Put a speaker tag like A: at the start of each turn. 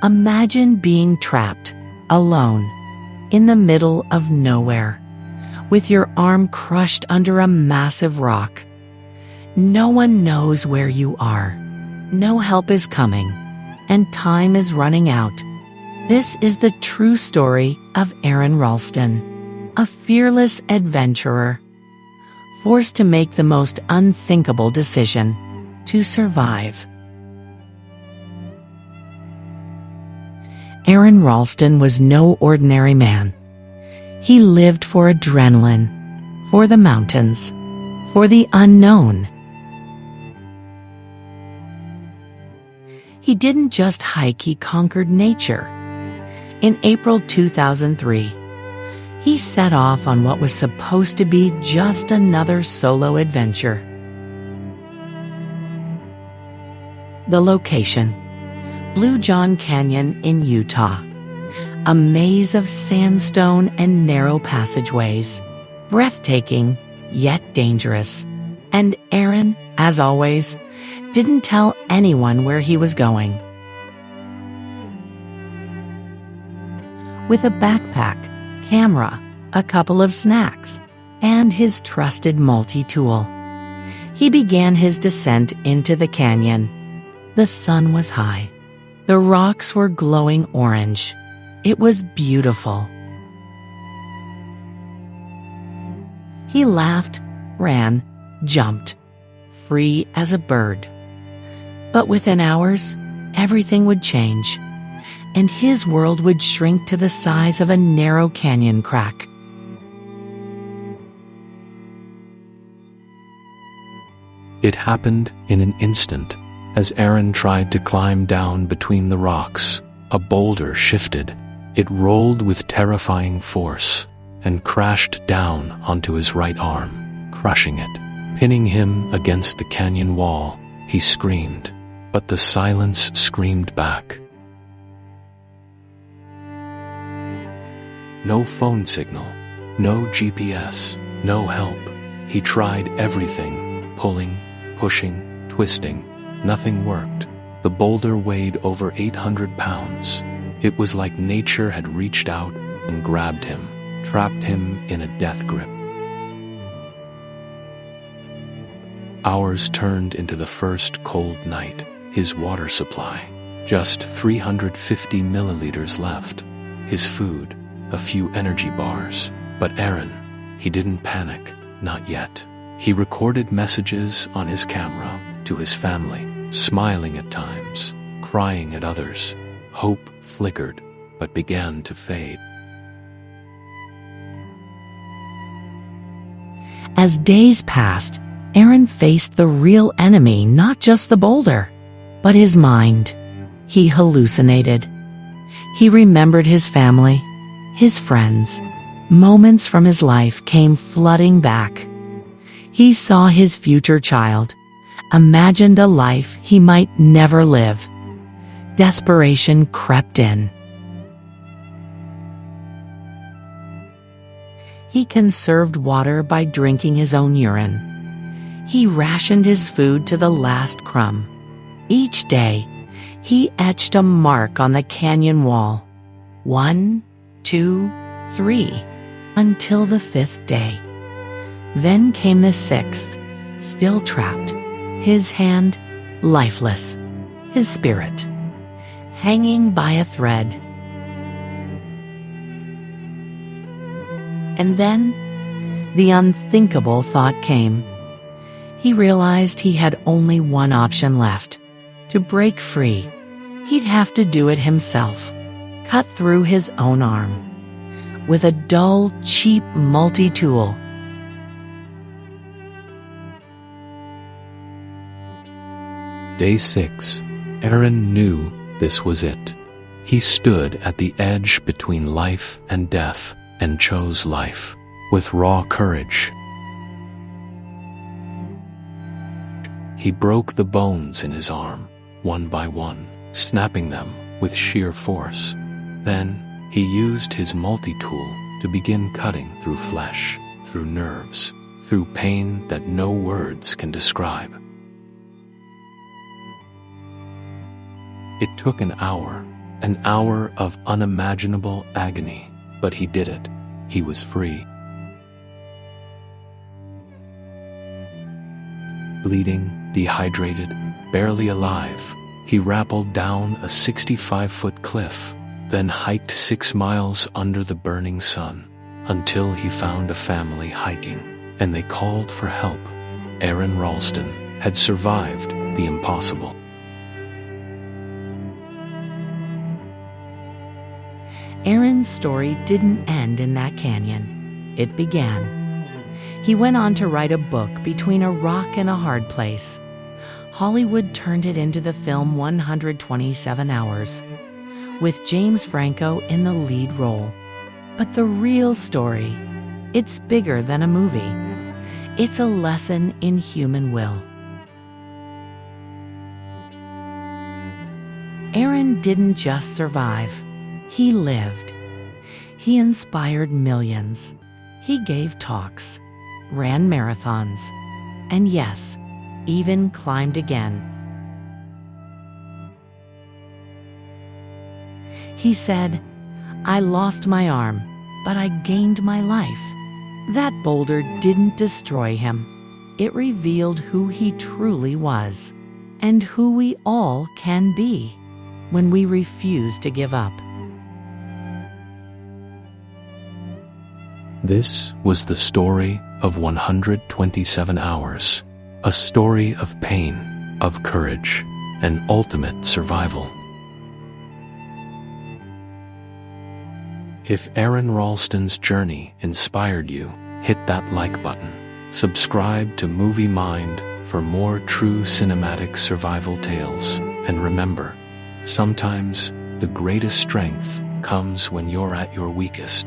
A: Imagine being trapped, alone, in the middle of nowhere, with your arm crushed under a massive rock. No one knows where you are. No help is coming, and time is running out. This is the true story of Aron Ralston, a fearless adventurer, forced to make the most unthinkable decision to survive. Aron Ralston was no ordinary man. He lived for adrenaline, for the mountains, for the unknown. He didn't just hike, he conquered nature. In April 2003, he set off on what was supposed to be just another solo adventure. The location: Blue John Canyon in Utah. A maze of sandstone and narrow passageways. Breathtaking, yet dangerous. And Aron, as always, didn't tell anyone where he was going. With a backpack, camera, a couple of snacks, and his trusted multi-tool, he began his descent into the canyon. The sun was high. The rocks were glowing orange. It was beautiful. He laughed, ran, jumped, free as a bird. But within hours, everything would change, and his world would shrink to the size of a narrow canyon crack.
B: It happened in an instant. As Aron tried to climb down between the rocks, a boulder shifted. It rolled with terrifying force and crashed down onto his right arm, crushing it, pinning him against the canyon wall. He screamed, but the silence screamed back. No phone signal, no GPS, no help. He tried everything, pulling, pushing, twisting. Nothing worked. The boulder weighed over 800 pounds. It was like nature had reached out and grabbed him, trapped him in a death grip. Hours turned into the first cold night. His water supply, just 350 milliliters left. His food, a few energy bars. But Aron, he didn't panic, not yet. He recorded messages on his camera to his family, smiling at times, crying at others. Hope flickered, but began to fade.
A: As days passed, Aron faced the real enemy, not just the boulder, but his mind. He hallucinated. He remembered his family, his friends. Moments from his life came flooding back. He saw his future child, imagined a life he might never live. Desperation crept in. He conserved water by drinking his own urine. He rationed his food to the last crumb. Each day, he etched a mark on the canyon wall. 1, 2, 3, until the 5th day. Then came the 6th, still trapped, his hand lifeless, his spirit hanging by a thread. And then, the unthinkable thought came. He realized he had only one option left. To break free, he'd have to do it himself. Cut through his own arm. With a dull, cheap multi-tool.
B: Day 6. Aron knew this was it. He stood at the edge between life and death and chose life with raw courage. He broke the bones in his arm, one by one, snapping them with sheer force. Then he used his multi-tool to begin cutting through flesh, through nerves, through pain that no words can describe. It took an hour, An hour of unimaginable agony, but he did it. He was free. Bleeding, dehydrated, barely alive, he rappelled down a 65-foot cliff, then hiked 6 miles under the burning sun, until he found a family hiking, and they called for help. Aron Ralston had survived the impossible.
A: Aron's story didn't end in that canyon. It began. He went on to write a book, Between a Rock and a Hard Place. Hollywood turned it into the film 127 Hours, with James Franco in the lead role. But the real story, it's bigger than a movie. It's a lesson in human will. Aron didn't just survive. He lived. He inspired millions. He gave talks, ran marathons, and yes, even climbed again. He said, "I lost my arm, but I gained my life." That boulder didn't destroy him. It revealed who he truly was, and who we all can be when we refuse to give up.
B: This was the story of 127 Hours, a story of pain, of courage, and ultimate survival. If Aron Ralston's journey inspired you, hit that like button. Subscribe to Movie Mind for more true cinematic survival tales. And remember, sometimes the greatest strength comes when you're at your weakest.